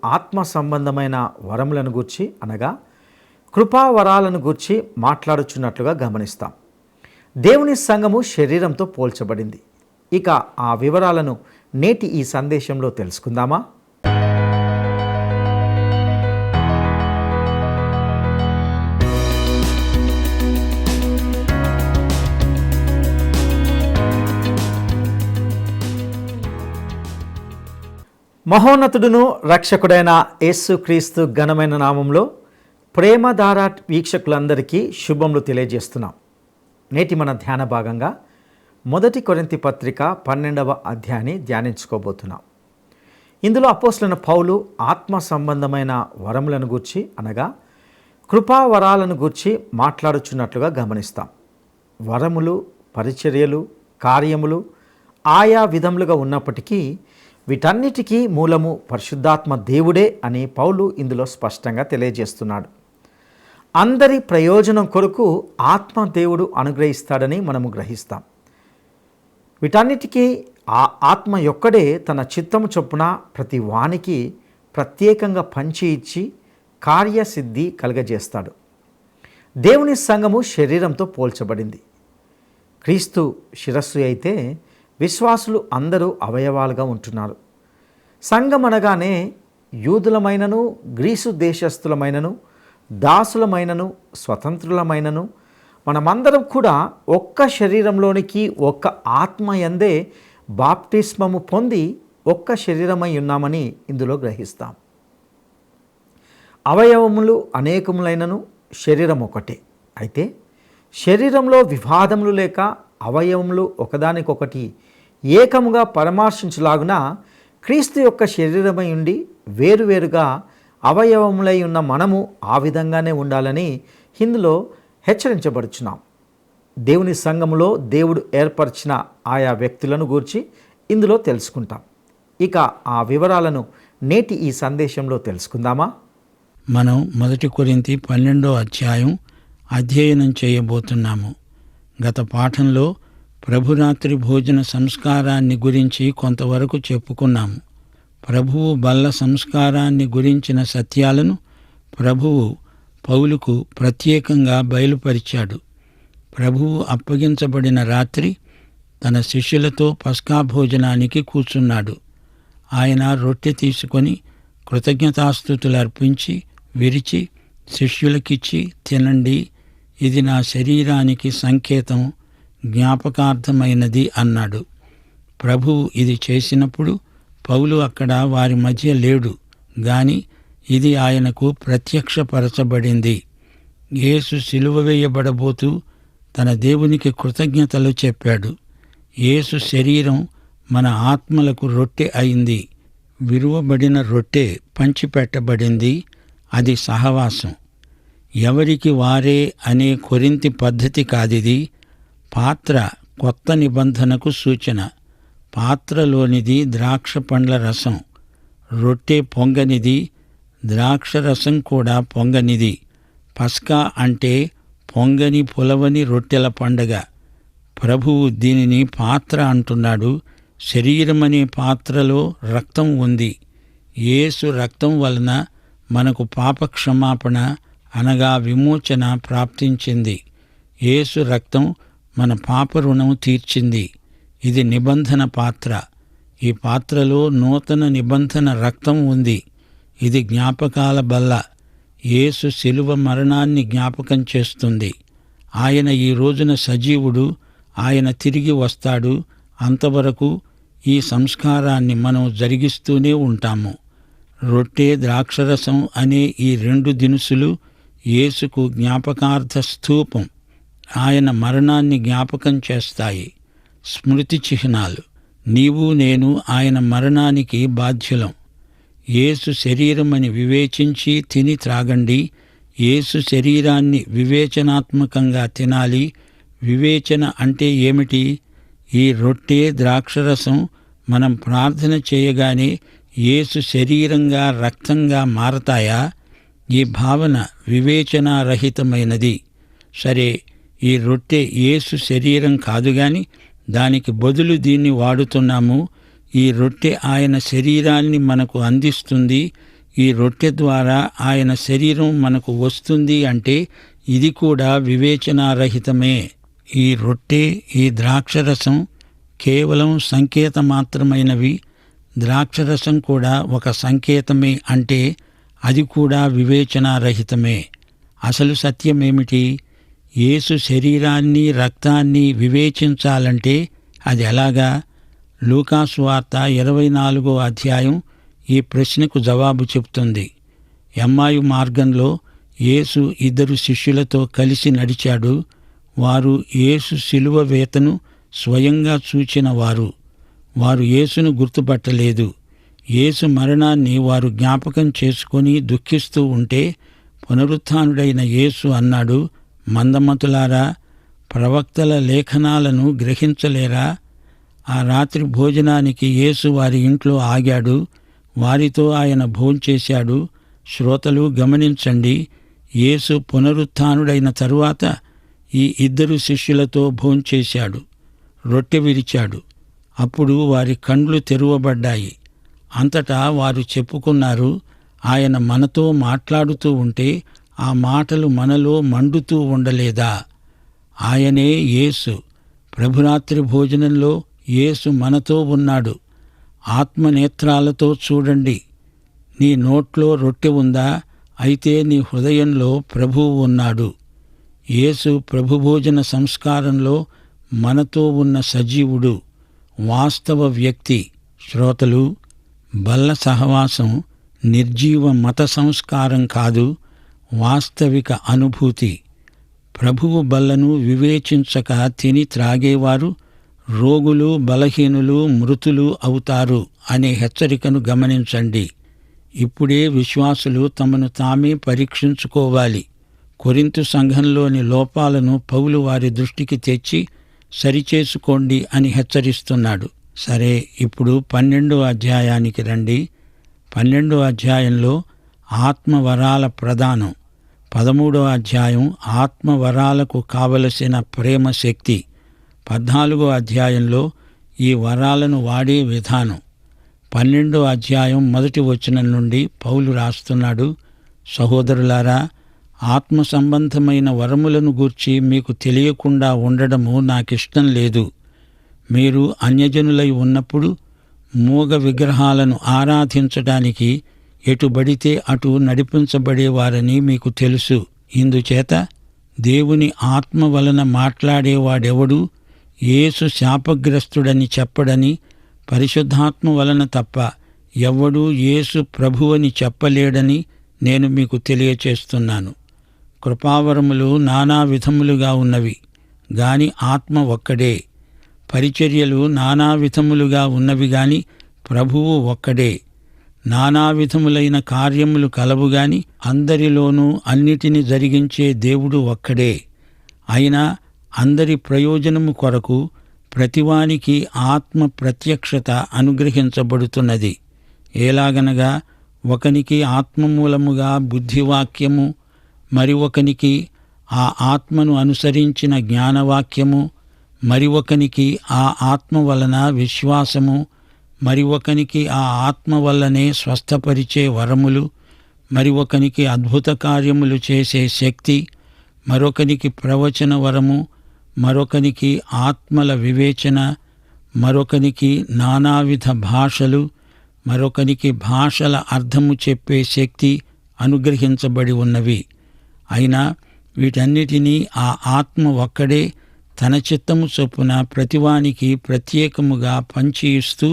ఆత్మ సంబంధమైన వరములను గూర్చి అనగా కృపావరాలను గూర్చి మాట్లాడుచున్నట్లుగా గమనిస్తాం. దేవుని సంఘము శరీరంతో పోల్చబడింది. ఇక ఆ వివరాలను నేటి ఈ సందేశంలో తెలుసుకుందామా? మహోన్నతుడును రక్షకుడైన యేసుక్రీస్తు ఘనమైన నామంలో ప్రేమధార వీక్షకులందరికీ శుభములు తెలియజేస్తున్నాం. నేటి మన ధ్యాన భాగంగా 1 కొరింథీ పత్రిక 12వ అధ్యాయాన్ని ధ్యానించుకోబోతున్నాం. ఇందులో అపోస్తలుడైన పౌలు ఆత్మ సంబంధమైన వరములను గూర్చి అనగా కృపావరాలను గూర్చి మాట్లాడుచున్నట్లుగా గమనిస్తాం. వరములు, పరిచర్యలు, కార్యములు ఆయా విధములుగా ఉన్నప్పటికీ వీటన్నిటికీ మూలము పరిశుద్ధాత్మ దేవుడే అని పౌలు ఇందులో స్పష్టంగా తెలియజేస్తున్నాడు. అందరి ప్రయోజనం కొరకు ఆత్మ దేవుడు అనుగ్రహిస్తాడని మనము గ్రహిస్తాం. వీటన్నిటికీ ఆ ఆత్మ యొక్కడే తన చిత్తము చొప్పున ప్రతి వానికి ప్రత్యేకంగా పంచి ఇచ్చి కార్యసిద్ధి కలుగజేస్తాడు. దేవుని సంఘము శరీరంతో పోల్చబడింది. క్రీస్తు శిరస్సు అయితే విశ్వాసులు అందరూ అవయవాలుగా ఉంటున్నారు. సంఘం అనగానే యూదులమైనను, గ్రీసు దేశస్థులమైనను, దాసులమైనను, స్వతంత్రులమైనను మనమందరం కూడా ఒక్క శరీరంలోనికి ఒక్క ఆత్మ యందే బాప్టిస్మము పొంది ఒక్క శరీరమై ఉన్నామని ఇందులో గ్రహిస్తాం. అవయవములు అనేకములైనను శరీరం ఒకటే. అయితే శరీరంలో వివాదములు లేక అవయవములు ఒకదానికొకటి ఏకముగా పరామర్శించులాగున క్రీస్తు యొక్క శరీరమై ఉండి వేరువేరుగా అవయవములై ఉన్న మనము ఆ విధంగానే ఉండాలని ఇందులో హెచ్చరించబడుచున్నాం. దేవుని సంఘములో దేవుడు ఏర్పరిచిన ఆయా వ్యక్తులను గూర్చి ఇందులో తెలుసుకుంటాం. ఇక ఆ వివరాలను నేటి ఈ సందేశంలో తెలుసుకుందామా? మనం 1 కొరింథీ 12వ అధ్యాయం అధ్యయనం చేయబోతున్నాము. గత పాఠంలో ప్రభురాత్రి భోజన సంస్కారాన్ని గురించి కొంతవరకు చెప్పుకున్నాము. ప్రభువు బల్ల సంస్కారాన్ని గురించిన సత్యాలను ప్రభువు పౌలుకు ప్రత్యేకంగా బయలుపరిచాడు. ప్రభువు అప్పగించబడిన రాత్రి తన శిష్యులతో పస్కా భోజనానికి కూర్చున్నాడు. ఆయన రొట్టె తీసుకొని కృతజ్ఞతాస్తుతులు అర్పించి విరిచి శిష్యులకిచ్చి, తినండి, ఇది నా శరీరానికి సంకేతం, జ్ఞాపకార్థమైనది అన్నాడు. ప్రభువు ఇది చేసినప్పుడు పౌలు అక్కడ వారి మధ్య లేడు గాని ఇది ఆయనకు ప్రత్యక్షపరచబడింది. యేసు సిలువ వేయబడబోతూ తన దేవునికి కృతజ్ఞతలు చెప్పాడు. యేసు శరీరం మన ఆత్మలకు రొట్టె అయింది. విరువబడిన రొట్టె పంచిపెట్టబడింది. అది సహవాసం. ఎవరికి వారే అనే కొరింథీ పద్ధతి కాదిది. పాత్ర కొత్త నిబంధనకు సూచన. పాత్రలోనిది ద్రాక్ష పండ్ల రసం. రొట్టె పొంగనిది, ద్రాక్ష రసం కూడా పొంగనిది. పస్కా అంటే పొంగని పులవని రొట్టెల పండగ. ప్రభువు దీనిని పాత్ర అంటున్నాడు. శరీరమనే పాత్రలో రక్తం ఉంది. యేసు రక్తం వలన మనకు పాపక్షమాపణ అనగా విమోచన ప్రాప్తించింది. యేసు రక్తం మన పాప రుణం తీర్చింది. ఇది నిబంధన పాత్ర. ఈ పాత్రలో నూతన నిబంధన రక్తం ఉంది. ఇది జ్ఞాపకాల బల్ల. యేసు శిలువ మరణాన్ని జ్ఞాపకం చేస్తుంది. ఆయన ఈ రోజున సజీవుడు. ఆయన తిరిగి వస్తాడు. అంతవరకు ఈ సంస్కారాన్ని మనం జరిగిస్తూనే ఉంటాము. రొట్టె, ద్రాక్షరసం అనే ఈ 2 దినుసులు యేసుకు జ్ఞాపకార్థ స్తూపం. ఆయన మరణాన్ని జ్ఞాపకం చేస్తాయి. స్మృతి చిహ్నాలు. నీవు నేను ఆయన మరణానికి బాధ్యులం. యేసు శరీరమని వివేచించి తిని త్రాగండి. యేసు శరీరాన్ని వివేచనాత్మకంగా తినాలి. వివేచన అంటే ఏమిటి? ఈ రొట్టె, ద్రాక్షరసం మనం ప్రార్థన చేయగానే యేసు శరీరంగా రక్తంగా మారతాయా? ఈ భావన వివేచనారహితమైనది. సరే, ఈ రొట్టె యేసు శరీరం కాదు గాని దానికి బదులు దీన్ని వాడుతున్నాము. ఈ రొట్టె ఆయన శరీరాన్ని మనకు అందిస్తుంది. ఈ రొట్టె ద్వారా ఆయన శరీరం మనకు వస్తుంది అంటే ఇది కూడా వివేచనారహితమే. ఈ రొట్టె, ఈ ద్రాక్షరసం కేవలం సంకేతమాత్రమైనవి. ద్రాక్షరసం కూడా ఒక సంకేతమే అంటే అది కూడా వివేచనారహితమే. అసలు సత్యమేమిటి? యేసు శరీరాన్ని, రక్తాన్ని వివేచించాలంటే అది ఎలాగా? లూకాసు వార్త 24వ అధ్యాయం ఈ ప్రశ్నకు జవాబు చెప్తుంది. ఎమ్మాయు మార్గంలో యేసు 2 శిష్యులతో కలిసి నడిచాడు. వారు యేసు శిలువ వేతను స్వయంగా చూచిన వారు. వారు యేసును గుర్తుపట్టలేదు. యేసు మరణాన్ని వారు జ్ఞాపకం చేసుకొని దుఃఖిస్తూ ఉంటే పునరుత్థానుడైన యేసు అన్నాడు, మందమతులారా, ప్రవక్తల లేఖనాలను గ్రహించలేరా? ఆ రాత్రి భోజనానికి యేసు వారి ఇంట్లో ఆగాడు. వారితో ఆయన భోంచేశాడు. శ్రోతలు గమనించండి, యేసు పునరుత్థానుడైన తరువాత ఈ 2 శిష్యులతో భోంచేశాడు. రొట్టె విరిచాడు. అప్పుడు వారి కండ్లు తెరువబడ్డాయి. అంతటా వారు చెప్పుకున్నారు, ఆయన మనతో మాట్లాడుతూ ఉంటే ఆ మాటలు మనలో మండుతూ ఉండలేదా? ఆయనే యేసు. ప్రభురాత్రి భోజనంలో యేసు మనతో ఉన్నాడు. ఆత్మనేత్రాలతో చూడండి. నీ నోట్లో రొట్టె ఉందా? అయితే నీ హృదయంలో ప్రభువు ఉన్నాడు. యేసు ప్రభుభోజన సంస్కారంలో మనతో ఉన్న సజీవుడు, వాస్తవ వ్యక్తి. శ్రోతలు, బల్ల సహవాసం నిర్జీవ మత సంస్కారం కాదు, వాస్తవిక అనుభూతి. ప్రభువు బల్లను వివేచించక తిని త్రాగేవారు రోగులు, బలహీనులు, మృతులు అవుతారు అనే హెచ్చరికను గమనించండి. ఇప్పుడే విశ్వాసులు తమను తామే పరీక్షించుకోవాలి. కొరింథు సంఘంలోని లోపాలను పౌలు వారి దృష్టికి తెచ్చి సరిచేసుకోండి అని హెచ్చరిస్తున్నాడు. సరే, ఇప్పుడు 12వ అధ్యాయానికి రండి. 12వ అధ్యాయంలో ఆత్మవరాల ప్రదానం. 13వ అధ్యాయం ఆత్మవరాలకు కావలసిన ప్రేమ శక్తి. 14వ అధ్యాయంలో ఈ వరాలను వాడే విధానం. 12వ అధ్యాయం 1వ వచనం నుండి పౌలు రాస్తున్నాడు, సహోదరులారా, ఆత్మ సంబంధమైన వరములను గూర్చి మీకు తెలియకుండా ఉండడము నాకిష్టం లేదు. మీరు అన్యజనులై ఉన్నప్పుడు మూగ విగ్రహాలను ఆరాధించడానికి ఎటుబడితే అటు నడిపించబడేవారని మీకు తెలుసు. ఇందుచేత దేవుని ఆత్మ వలన మాట్లాడేవాడెవడూ యేసు శాపగ్రస్తుడని చెప్పడని, పరిశుద్ధాత్మ వలన తప్ప ఎవ్వడూ యేసు ప్రభువని చెప్పలేడని నేను మీకు తెలియచేస్తున్నాను. కృపావరములు నానా విధములుగా ఉన్నవి, గాని ఆత్మ ఒక్కడే. పరిచర్యలు నానా విధములుగా ఉన్నవి గాని ప్రభువు ఒక్కడే. నానా విధములైన కార్యములు కలవు గాని అందరిలోనూ అన్నిటిని జరిగించే దేవుడు ఒక్కడే. అయినా అందరి ప్రయోజనము కొరకు ప్రతివానికి ఆత్మ ప్రత్యక్షత అనుగ్రహించబడుతున్నది. ఎలాగనగా ఒకనికి ఆత్మమూలముగా బుద్ధివాక్యము, మరి ఒకనికి ఆ ఆత్మను అనుసరించిన జ్ఞానవాక్యము, మరి ఒకనికి ఆ ఆత్మ వలన విశ్వాసము, మరి ఒకనికి ఆ ఆత్మ వల్లనే స్వస్థపరిచే వరములు, మరి ఒకనికి అద్భుత కార్యములు చేసే శక్తి, మరొకనికి ప్రవచన వరము, మరొకనికి ఆత్మల వివేచన, మరొకనికి నానావిధ భాషలు, మరొకనికి భాషల అర్థము చెప్పే శక్తి అనుగ్రహించబడి ఉన్నవి. అయినా వీటన్నిటినీ ఆ ఆత్మ ఒక్కడే తన చిత్తము చొప్పున ప్రతివానికి ప్రత్యేకముగా పంచి ఇస్తూ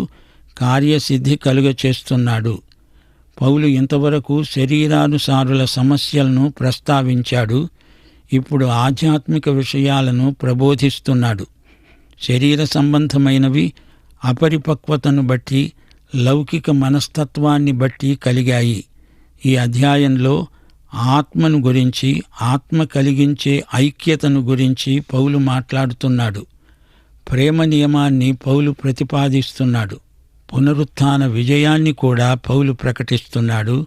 కార్యసిద్ధి కలుగచేస్తున్నాడు. పౌలు ఇంతవరకు శరీరానుసారుల సమస్యలను ప్రస్తావించాడు. ఇప్పుడు ఆధ్యాత్మిక విషయాలను ప్రబోధిస్తున్నాడు. శరీర సంబంధమైనవి అపరిపక్వతను బట్టి, లౌకిక మనస్తత్వాన్ని బట్టి కలిగాయి. ఈ అధ్యాయంలో ఆత్మను గురించి, ఆత్మ కలిగించే ఐక్యతను గురించి పౌలు మాట్లాడుతున్నాడు. ప్రేమ నియమాన్ని పౌలు ప్రతిపాదిస్తున్నాడు. పునరుత్థాన విజయాన్ని కూడా పౌలు ప్రకటిస్తున్నాడు.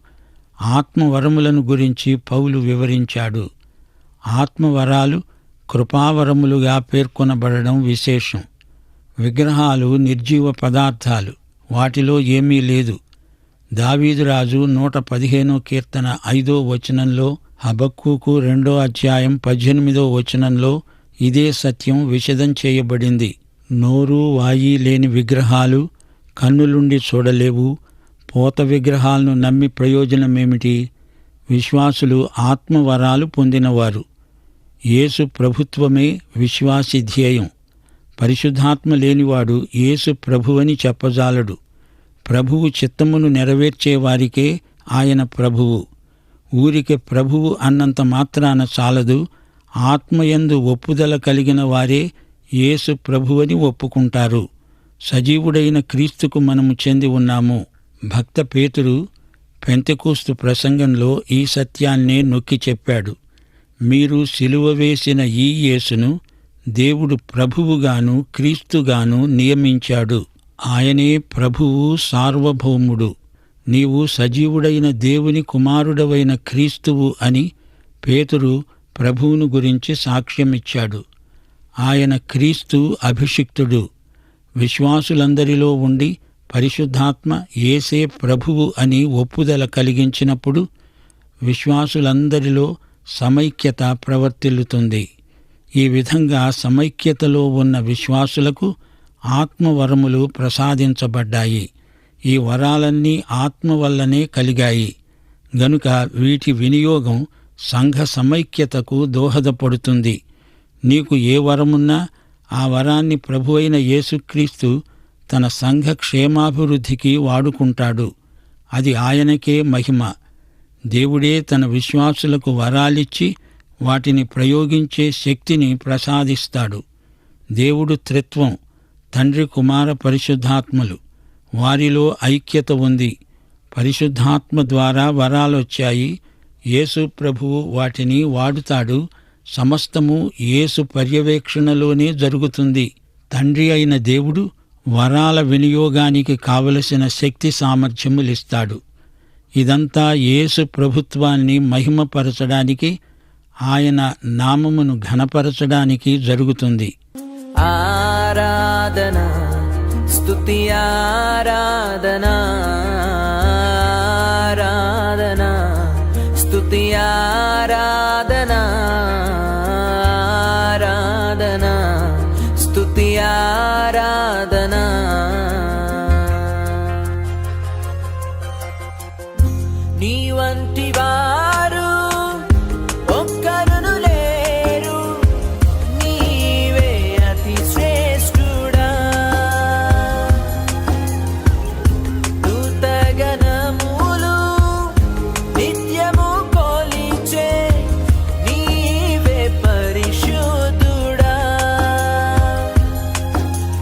ఆత్మవరములను గురించి పౌలు వివరించాడు. ఆత్మవరాలు కృపావరములుగా పేర్కొనబడడం విశేషం. విగ్రహాలు నిర్జీవ పదార్థాలు, వాటిలో ఏమీ లేదు. దావీదు రాజు 115 కీర్తన 5వ వచనంలో, హబక్కూకు 2వ అధ్యాయం 18వ వచనంలో ఇదే సత్యం విశదం చేయబడింది. నోరు వాయి లేని విగ్రహాలు కన్నులుండి చూడలేవు. పోత విగ్రహాలను నమ్మి ప్రయోజనమేమిటి? విశ్వాసులు ఆత్మవరాలు పొందినవారు. యేసు ప్రభుత్వమే విశ్వాసి ధ్యేయం. పరిశుద్ధాత్మ లేనివాడు యేసు ప్రభువని చెప్పజాలడు. ప్రభువు చిత్తమును నెరవేర్చేవారికే ఆయన ప్రభువు. ఊరికే ప్రభువు అన్నంత మాత్రాన చాలదు. ఆత్మయందు ఒప్పుదల కలిగిన వారే యేసు ప్రభువని ఒప్పుకుంటారు. సజీవుడైన క్రీస్తుకు మనము చెంది ఉన్నాము. భక్త పేతురు పెంతెకోస్తు ప్రసంగంలో ఈ సత్యాన్నే నొక్కి చెప్పాడు. మీరు సిలువ వేసిన ఈ యేసును దేవుడు ప్రభువుగాను క్రీస్తుగాను నియమించాడు. ఆయనే ప్రభువు, సార్వభౌముడు. నీవు సజీవుడైన దేవుని కుమారుడవైన క్రీస్తువు అని పేతురు ప్రభువును గురించి సాక్ష్యమిచ్చాడు. ఆయన క్రీస్తు అభిషిక్తుడు. విశ్వాసులందరిలో ఉండి పరిశుద్ధాత్మ యేసే ప్రభువు అని ఒప్పుదల కలిగించినప్పుడు విశ్వాసులందరిలో సమైక్యత ప్రవర్తిల్లుతుంది. ఈ విధంగా సమైక్యతలో ఉన్న విశ్వాసులకు ఆత్మవరములు ప్రసాదించబడ్డాయి. ఈ వరాలన్నీ ఆత్మ వల్లనే కలిగాయి గనుక వీటి వినియోగం సంఘ సమైక్యతకు దోహదపడుతుంది. నీకు ఏ వరమున్నా ఆ వరాన్ని ప్రభువైన యేసుక్రీస్తు తన సంఘ క్షేమాభివృద్ధికి వాడుకుంటాడు. అది ఆయనకే మహిమ. దేవుడే తన విశ్వాసులకు వరాలిచ్చి వాటిని ప్రయోగించే శక్తిని ప్రసాదిస్తాడు. దేవుడు త్రిత్వం, తండ్రి, కుమార, పరిశుద్ధాత్మలు. వారిలో ఐక్యత ఉంది. పరిశుద్ధాత్మ ద్వారా వరాలొచ్చాయి. యేసు ప్రభువు వాటిని వాడుతాడు. సమస్తము యేసు పర్యవేక్షణలోనే జరుగుతుంది. తండ్రి అయిన దేవుడు వరాల వినియోగానికి కావలసిన శక్తి సామర్థ్యములిస్తాడు. ఇదంతా యేసు ప్రభుత్వాన్ని మహిమపరచడానికి, ఆయన నామమును ఘనపరచడానికి జరుగుతుంది. ఆరాధన, స్తుతి ఆరాధన, ఆరాధన, స్తుతి ఆరాధన, ఆరాధన, స్తుతి ఆరాధన. నీ వంటి వారు ఒక్కరును లేరు, నీవే అతి శ్రేష్ఠుడా. దూతగణములు నిత్యము కొలిచే నీవే పరిశుద్ధుడా.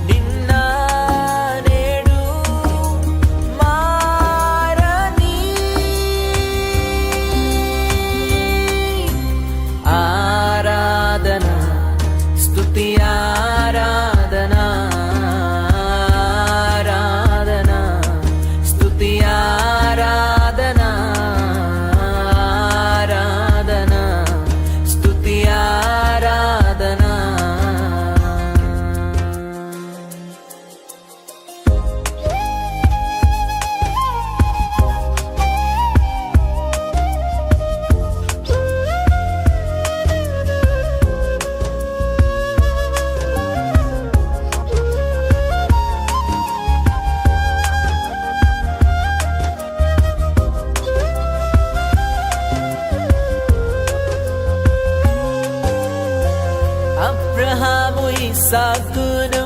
నిన్న నేడు మారని ఆరాధన, స్తుతి ఆరాధన, ఆరాధన, స్తుతి ఆరాధన, ఆరాధన, స్తుతి ఆరాధన. అబ్రహాము ఇస్సాకును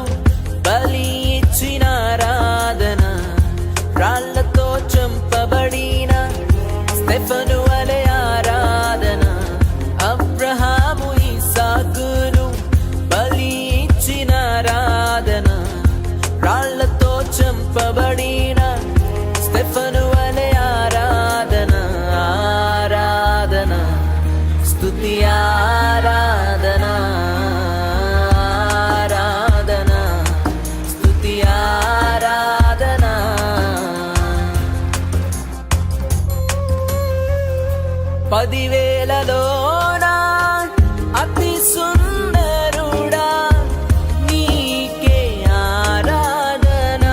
బలి ఇచ్చిన ఆరాధన, రాళ్లతో చంపబడిన స్టెఫను వలె ఆరాధన. అబ్రహాము ఇస్సాకును బలి ఇచ్చిన ఆరాధన, రాళ్లతో చంపబడిన స్టెఫను వలె ఆరాధన. ఆరాధన, స్తుతి ఆరాధన, ఆరాధన, స్తుతి ఆరాధన. పదివేలలోనా అతి సుందరుడా, నీకే ఆరాధన.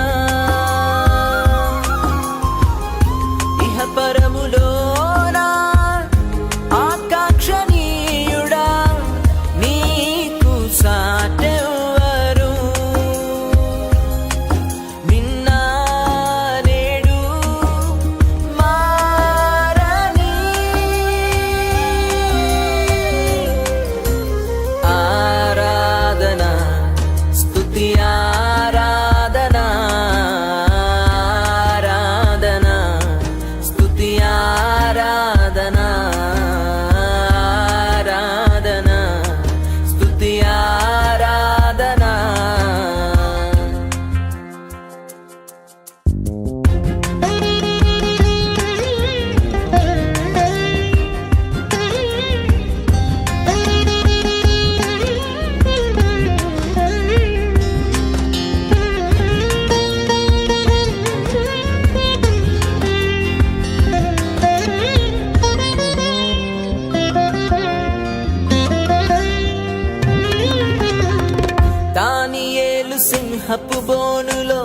స్నేహపు బోనులో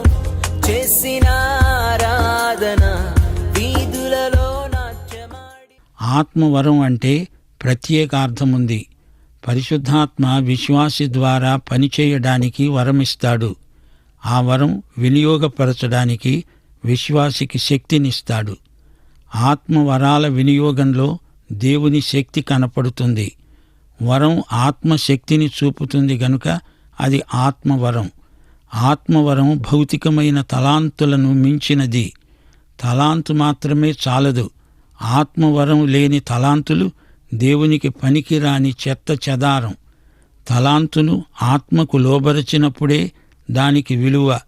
చేసిన ఆరాధన, వీధులలో నాట్యమాడి. ఆత్మవరం అంటే ప్రత్యేకార్థముంది. పరిశుద్ధాత్మ విశ్వాసి ద్వారా పనిచేయడానికి వరమిస్తాడు. ఆ వరం వినియోగపరచడానికి విశ్వాసికి శక్తినిస్తాడు. ఆత్మవరాల వినియోగంలో దేవుని శక్తి కనపడుతుంది. వరం ఆత్మశక్తిని చూపుతుంది గనుక అది ఆత్మవరం. ఆత్మవరం భౌతికమైన తలాంతులను మించినది. తలాంతు మాత్రమే చాలదు. ఆత్మవరం లేని తలాంతులు దేవునికి పనికిరాని చెత్త చెదారం. తలాంతును ఆత్మకు లోబరచినప్పుడే దానికి విలువ.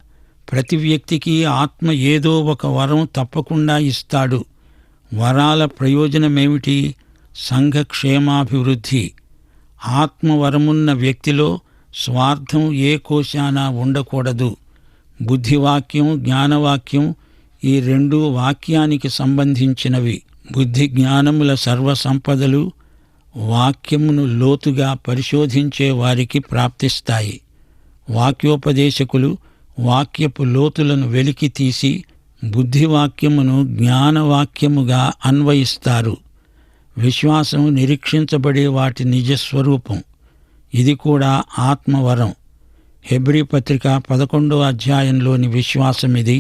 ప్రతి వ్యక్తికి ఆత్మ ఏదో ఒక వరం తప్పకుండా ఇస్తాడు. వరాల ప్రయోజనమేమిటి? సంఘ క్షేమాభివృద్ధి. ఆత్మవరమున్న వ్యక్తిలో స్వార్థం ఏ కోశాన ఉండకూడదు. బుద్ధివాక్యం, జ్ఞానవాక్యం ఈ రెండూ వాక్యానికి సంబంధించినవి. బుద్ధి జ్ఞానముల సర్వసంపదలు వాక్యమును లోతుగా పరిశోధించే వారికి ప్రాప్తిస్తాయి. వాక్యోపదేశకులు వాక్యపు లోతులను వెలికి తీసి బుద్ధివాక్యమును జ్ఞానవాక్యముగా అన్వయిస్తారు. విశ్వాసం నిరీక్షించబడే వాటి నిజస్వరూపం. ఇది కూడా ఆత్మవరం. హెబ్రీ పత్రిక 11వ అధ్యాయంలోని విశ్వాసమిది.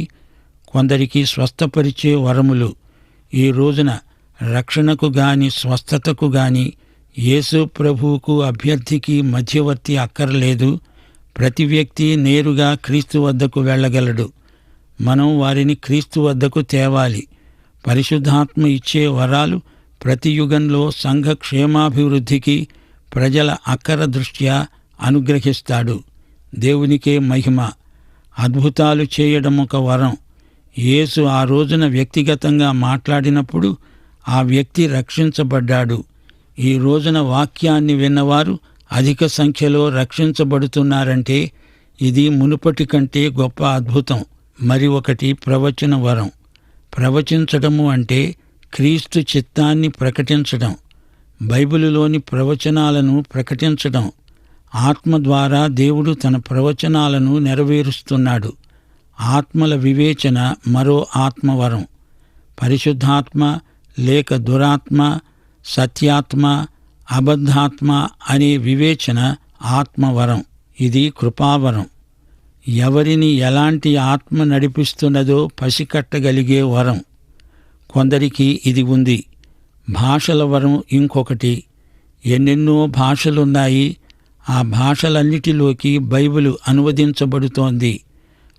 కొందరికి స్వస్థపరిచే వరములు. ఈ రోజున రక్షణకు గాని స్వస్థతకు గాని యేసు ప్రభువుకు అభ్యర్థికి మధ్యవర్తి అక్కర్లేదు. ప్రతి వ్యక్తి నేరుగా క్రీస్తు వద్దకు వెళ్ళగలడు. మనం వారిని క్రీస్తు వద్దకు తేవాలి. పరిశుద్ధాత్మ ఇచ్చే వరాలు ప్రతి యుగంలో సంఘ క్షేమాభివృద్ధికి ప్రజల అక్కర దృష్ట్యా అనుగ్రహిస్తాడు. దేవునికే మహిమ. అద్భుతాలు చేయడం ఒక వరం. యేసు ఆ రోజున వ్యక్తిగతంగా మాట్లాడినప్పుడు ఆ వ్యక్తి రక్షించబడ్డాడు. ఈ రోజున వాక్యాన్ని విన్నవారు అధిక సంఖ్యలో రక్షించబడుతున్నారంటే ఇది మునుపటి కంటే గొప్ప అద్భుతం. మరి ఒకటి ప్రవచన వరం. ప్రవచించడము అంటే క్రీస్తు చిత్తాన్ని ప్రకటించడం. బైబిలులోని ప్రవచనాలను ప్రకటించడం. ఆత్మ ద్వారా దేవుడు తన ప్రవచనాలను నెరవేరుస్తున్నాడు. ఆత్మల వివేచన మరో ఆత్మవరం. పరిశుద్ధాత్మ లేక దురాత్మ, సత్యాత్మ, అబద్ధాత్మ అనే వివేచన ఆత్మవరం. ఇది కృపావరం. ఎవరిని ఎలాంటి ఆత్మ నడిపిస్తున్నదో పసికట్టగలిగే వరం. కొందరికి ఇది ఉంది. భాషల వరం ఇంకొకటి. ఎన్నెన్నో భాషలున్నాయి. ఆ భాషలన్నిటిలోకి బైబిలు అనువదించబడుతోంది.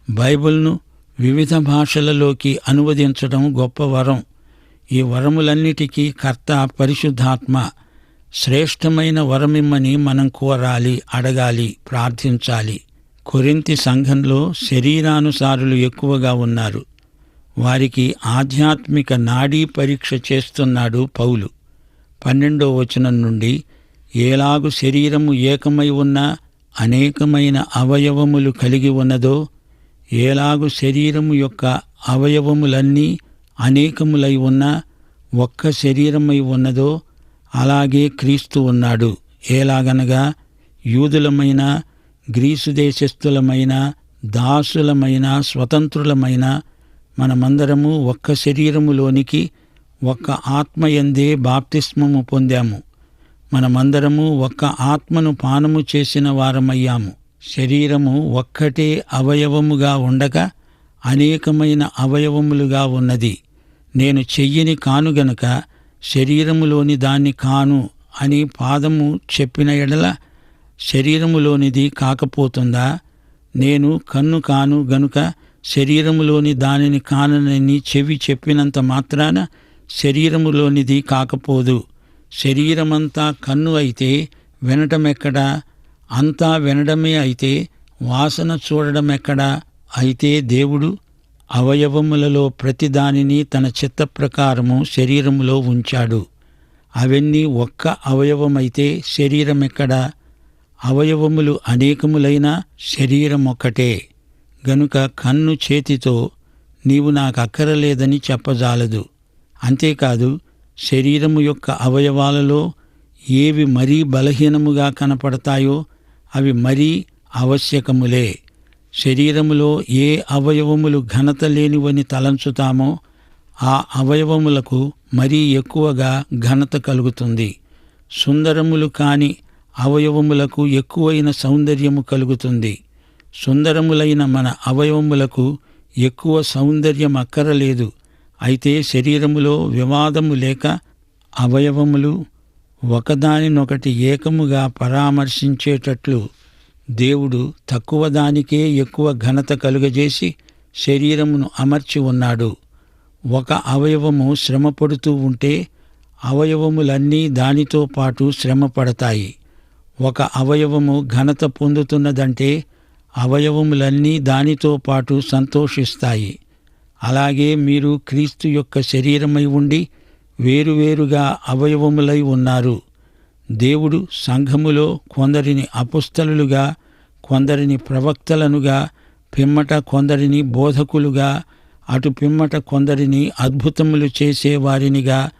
బైబిల్ను వివిధ భాషలలోకి అనువదించడం గొప్ప వరం. ఈ వరములన్నిటికీ కర్త పరిశుద్ధాత్మ. శ్రేష్టమైన వరమిమ్మని మనం కోరాలి, అడగాలి, ప్రార్థించాలి. కొరింథీ సంఘంలో శరీరానుసారులు ఎక్కువగా ఉన్నారు. వారికి ఆధ్యాత్మిక నాడీ పరీక్ష చేస్తున్నాడు పౌలు. 12వ వచనం నుండి, ఏలాగు శరీరము ఏకమై ఉన్నా అనేకమైన అవయవములు కలిగి ఉన్నదో, ఏలాగు శరీరము యొక్క అవయవములన్నీ అనేకములై ఉన్నా ఒక్క శరీరమై ఉన్నదో అలాగే క్రీస్తు ఉన్నాడు. ఏలాగనగా యూదులమైన, గ్రీసు దేశస్థులమైన, దాసులమైన, స్వతంత్రులమైన మనమందరము ఒక్క శరీరములోనికి ఒక్క ఆత్మయందే బాప్తిస్మము పొందాము. మనమందరము ఒక్క ఆత్మను పానము చేసిన వారమయ్యాము. శరీరము ఒక్కటే అవయవముగా ఉండక అనేకమైన అవయవములుగా ఉన్నది. నేను చెయ్యిని కాను గనుక శరీరములోని దాన్ని కాను అని పాదము చెప్పిన ఎడల శరీరములోనిది కాకపోతుందా? నేను కన్ను కాను గనుక శరీరములోని దానిని కానని చెవి చెప్పినంత మాత్రాన శరీరములోనిది కాకపోదు. శరీరమంతా కన్ను అయితే వినటమెక్కడా? అంతా వినడమే అయితే వాసన చూడడమెక్కడా? అయితే దేవుడు అవయవములలో ప్రతిదానిని తన చిత్త ప్రకారము శరీరములో ఉంచాడు. అవన్నీ ఒక్క అవయవమైతే శరీరమెక్కడా? అవయవములు అనేకములైన శరీరమొక్కటే. గనుక కన్ను చేతితో నీవు నాకక్కరలేదని చెప్పజాలదు. అంతేకాదు, శరీరము యొక్క అవయవాలలో ఏవి మరీ బలహీనముగా కనపడతాయో అవి మరీ ఆవశ్యకములే. శరీరములో ఏ అవయవములు ఘనత లేనివని తలంచుతామో ఆ అవయవములకు మరీ ఎక్కువగా ఘనత కలుగుతుంది. సుందరములు కాని అవయవములకు ఎక్కువైన సౌందర్యము కలుగుతుంది. సుందరములైన మన అవయవములకు ఎక్కువ సౌందర్యం అక్కరలేదు. అయితే శరీరములో వివాదము లేక అవయవములు ఒకదానినొకటి ఏకముగా పరామర్శించేటట్లు దేవుడు తక్కువ దానికే ఎక్కువ ఘనత కలుగజేసి శరీరమును అమర్చి ఉన్నాడు. ఒక అవయవము శ్రమపడుతూ ఉంటే అవయవములన్నీ దానితో పాటు శ్రమపడతాయి. ఒక అవయవము ఘనత పొందుతున్నదంటే అవయవములన్నీ దానితో పాటు సంతోషిస్తాయి. అలాగే మీరు క్రీస్తు యొక్క శరీరమై ఉండి వేరువేరుగా అవయవములై ఉన్నారు. దేవుడు సంఘములో కొందరిని అపుస్తలులుగా, కొందరిని ప్రవక్తలనుగా, పిమ్మట కొందరిని బోధకులుగా, అటు పిమ్మట కొందరిని అద్భుతములు చేసేవారినిగా,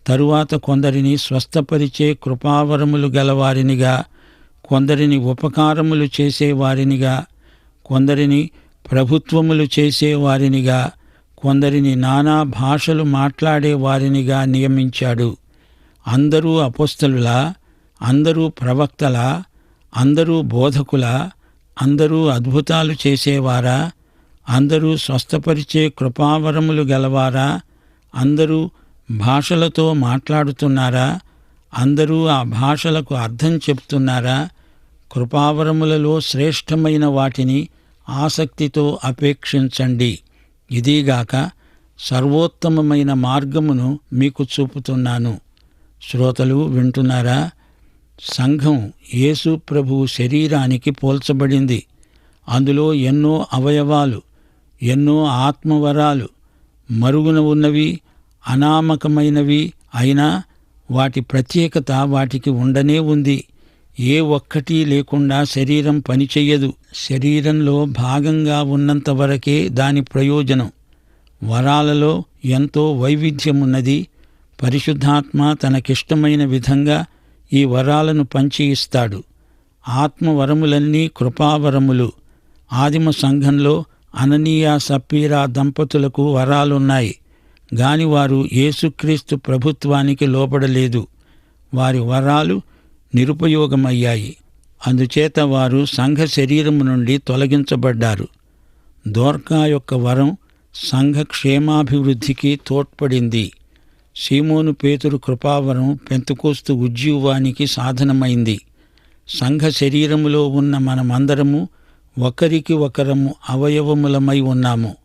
తరువాత కొందరిని స్వస్థపరిచే కృపావరములు గలవారినిగా, కొందరిని ఉపకారములు చేసేవారినిగా, కొందరిని ప్రభుత్వములు చేసేవారినిగా, కొందరిని నానా భాషలు మాట్లాడేవారినిగా నియమించాడు. అందరూ అపోస్తలులా? అందరూ ప్రవక్తలా? అందరూ బోధకులా? అందరూ అద్భుతాలు చేసేవారా? అందరూ స్వస్థపరిచే కృపావరములు గలవారా? అందరూ భాషలతో మాట్లాడుతున్నారా? అందరూ ఆ భాషలకు అర్థం చెప్తున్నారా? కృపావరములలో శ్రేష్టమైన వాటిని ఆసక్తితో అపేక్షించండి. ఇదీగాక సర్వోత్తమమైన మార్గమును మీకు చూపుతున్నాను. శ్రోతలు వింటున్నారా? సంఘం యేసు ప్రభువు శరీరానికి పోల్చబడింది. అందులో ఎన్నో అవయవాలు, ఎన్నో ఆత్మవరాలు, మరుగున ఉన్నవి, అనామకమైనవి అయినా వాటి ప్రత్యేకత వాటికి ఉండనే ఉంది. ఏ ఒక్కటి లేకుండా శరీరం పనిచెయ్యదు. శరీరంలో భాగంగా ఉన్నంతవరకే దాని ప్రయోజనం. వరాలలో ఎంతో వైవిధ్యమున్నది. పరిశుద్ధాత్మ తనకిష్టమైన విధంగా ఈ వరాలను పంచి ఇస్తాడు. ఆత్మవరములన్నీ కృపావరములు. ఆదిమ సంఘంలో అననీయ సప్పీరా దంపతులకు వరాలున్నాయి గాని వారు యేసుక్రీస్తు ప్రభుత్వానికి లోబడలేదు. వారి వరాలు నిరుపయోగమయ్యాయి. అందుచేత వారు సంఘ శరీరము నుండి తొలగించబడ్డారు. దోర్కా యొక్క వరం సంఘ క్షేమాభివృద్ధికి తోడ్పడింది. సీమోను పేతురు కృపావరం పెంతెకోస్తు ఉజ్జీవానికి సాధనమైంది. సంఘ శరీరములో ఉన్న మనమందరము ఒకరికి ఒకరము అవయవములమై ఉన్నాము.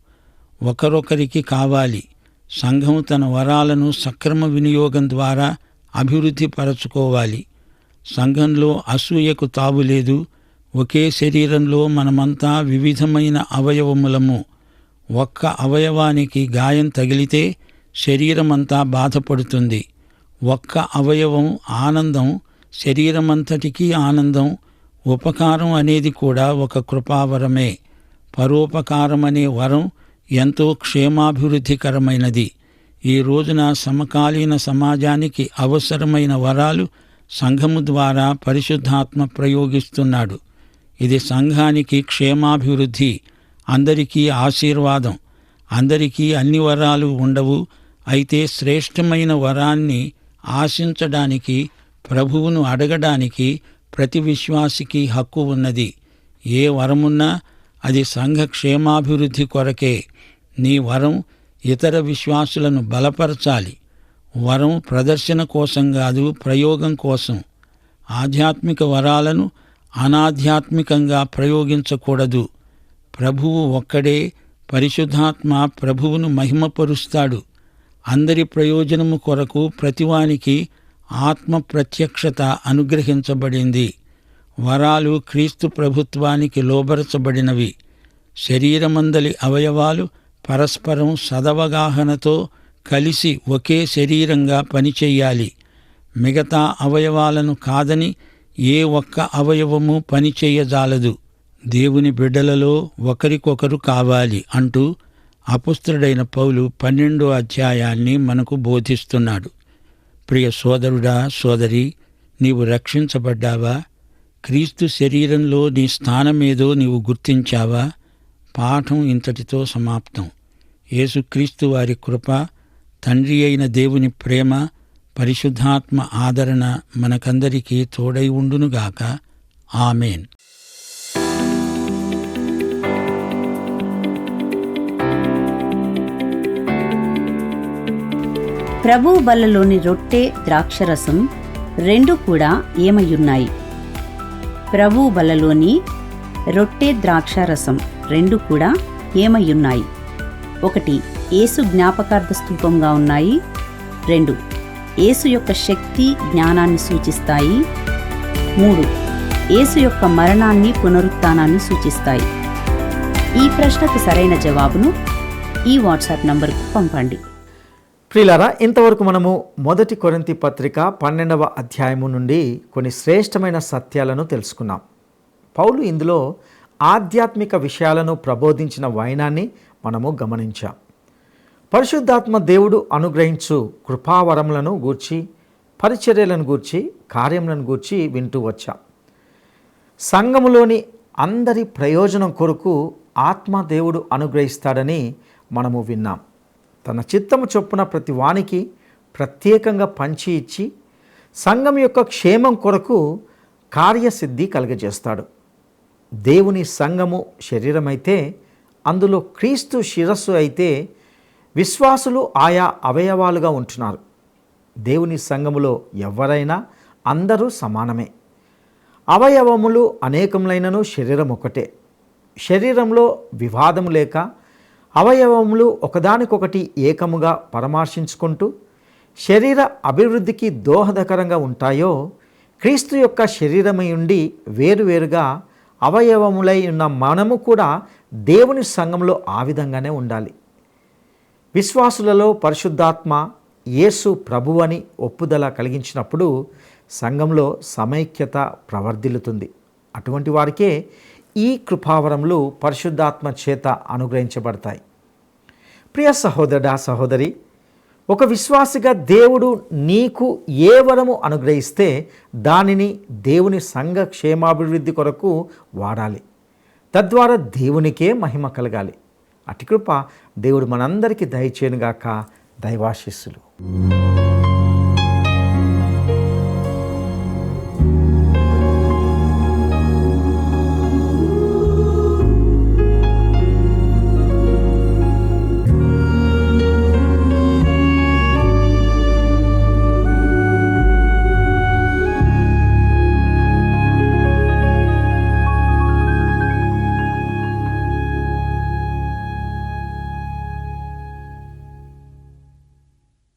ఒకరొకరికి కావాలి. సంఘం తన వరాలను సక్రమ వినియోగం ద్వారా అభివృద్ధి పరచుకోవాలి. సంఘంలో అసూయకు తావులేదు. ఒకే శరీరంలో మనమంతా వివిధమైన అవయవములము. ఒక్క అవయవానికి గాయం తగిలితే శరీరమంతా బాధపడుతుంది. ఒక్క అవయవం ఆనందం శరీరమంతటికీ ఆనందం. ఉపకారం అనేది కూడా ఒక కృపావరమే. పరోపకారమనే వరం ఎంతో క్షేమాభివృద్ధికరమైనది. ఈ రోజున సమకాలీన సమాజానికి అవసరమైన వరాలు సంఘము ద్వారా పరిశుద్ధాత్మ ప్రయోగిస్తున్నాడు. ఇది సంఘానికి క్షేమాభివృద్ధి, అందరికీ ఆశీర్వాదం. అందరికీ అన్ని వరాలు ఉండవు. అయితే శ్రేష్టమైన వరాన్ని ఆశించడానికి, ప్రభువును అడగడానికి ప్రతి విశ్వాసికి హక్కు ఉన్నది. ఏ వరమున్నా అది సంఘ క్షేమాభివృద్ధి కొరకే. నీ వరం ఇతర విశ్వాసులను బలపరచాలి. వరం ప్రదర్శన కోసం కాదు, ప్రయోగం కోసం. ఆధ్యాత్మిక వరాలను అనాధ్యాత్మికంగా ప్రయోగించకూడదు. ప్రభువు ఒక్కడే. పరిశుద్ధాత్మ ప్రభువును మహిమపరుస్తాడు. అందరి ప్రయోజనము కొరకు ప్రతివానికి ఆత్మ ప్రత్యక్షత అనుగ్రహించబడింది. వరాలు క్రీస్తు ప్రభుత్వానికి లోబరచబడినవి. శరీరమందలి అవయవాలు పరస్పరం సదవగాహనతో కలిసి ఒకే శరీరంగా పనిచెయ్యాలి. మిగతా అవయవాలను కాదని ఏ ఒక్క అవయవము పనిచేయజాలదు. దేవుని బిడ్డలలో ఒకరికొకరు కావాలి అంటూ అపుస్తలుడైన పౌలు 12వ అధ్యాయాన్ని మనకు బోధిస్తున్నాడు. ప్రియ సోదరుడా, సోదరి, నీవు రక్షించబడ్డావా? క్రీస్తు శరీరంలో నీ స్థానమేదో నీవు గుర్తించావా? పాఠం ఇంతటితో సమాప్తం. యేసుక్రీస్తు వారి కృప, తండ్రి అయిన దేవుని ప్రేమ, పరిశుద్ధాత్మ ఆదరణ మనకందరికీ తోడై ఉండునుగాక. ఆమేన్. ప్రభువు బల్లలోని రొట్టె ద్రాక్షరసం రెండు కూడా ఏమయ్యున్నాయి? ప్రభువు బల్లలోని రొట్టె ద్రాక్షారసం రెండు కూడా ఏమయ్యున్నాయి? 1. యేసు జ్ఞాపకార్థ స్తూపంగా ఉన్నాయి. 2. యేసు యొక్క శక్తి, జ్ఞానాన్ని సూచిస్తాయి. 3. యేసు యొక్క మరణాన్ని, పునరుత్థానాన్ని సూచిస్తాయి. ఈ ప్రశ్నకు సరైన జవాబును ఈ వాట్సాప్ నంబర్కు పంపండి. ప్రియులారా, ఇంతవరకు మనము 1 కొరింథీ పత్రిక 12వ అధ్యాయము నుండి కొన్ని శ్రేష్టమైన సత్యాలను తెలుసుకున్నాం. పౌలు ఇందులో ఆధ్యాత్మిక విషయాలను ప్రబోధించిన వైనాన్ని మనము గమనించాం. పరిశుద్ధాత్మ దేవుడు అనుగ్రహించు కృపావరములను గూర్చి, పరిచర్యలను గూర్చి, కార్యములను గూర్చి వింటూ వచ్చాం. సంఘములోని అందరి ప్రయోజనం కొరకు ఆత్మ దేవుడు అనుగ్రహిస్తాడని మనము విన్నాం. తన చిత్తము చొప్పున ప్రతి వానికి ప్రత్యేకంగా పంచి ఇచ్చి సంఘం యొక్క క్షేమం కొరకు కార్యసిద్ధి కలుగజేస్తాడు. దేవుని సంఘము శరీరమైతే అందులో క్రీస్తు శిరస్సు అయితే విశ్వాసులు ఆయా అవయవాలుగా ఉంటున్నారు. దేవుని సంఘములో ఎవరైనా అందరూ సమానమే. అవయవములు అనేకములైనను శరీరం ఒకటే. శరీరంలో వివాదము లేక అవయవములు ఒకదానికొకటి ఏకముగా పరామర్శించుకుంటూ శరీర అభివృద్ధికి దోహదకరంగా ఉంటాయో, క్రీస్తు యొక్క శరీరమై ఉండి వేరువేరుగా అవయవములై ఉన్న మనము కూడా దేవుని సంఘంలో ఆ విధంగానే ఉండాలి. విశ్వాసులలో పరిశుద్ధాత్మ యేసు ప్రభువని ఒప్పుదల కలిగించినప్పుడు సంఘంలో సమైక్యత ప్రవర్ధిల్లుతుంది. అటువంటి వారికే ఈ కృపావరములు పరిశుద్ధాత్మ చేత అనుగ్రహించబడతాయి. ప్రియ సహోదరుడా, సహోదరి, ఒక విశ్వాసిగా దేవుడు నీకు ఏ వరము అనుగ్రహిస్తే దానిని దేవుని సంఘ క్షేమాభివృద్ధి కొరకు వాడాలి. తద్వారా దేవునికే మహిమ కలగాలి. అటు కృప దేవుడు మనందరికీ దయచేయునుగాక. దైవాశీస్సులు.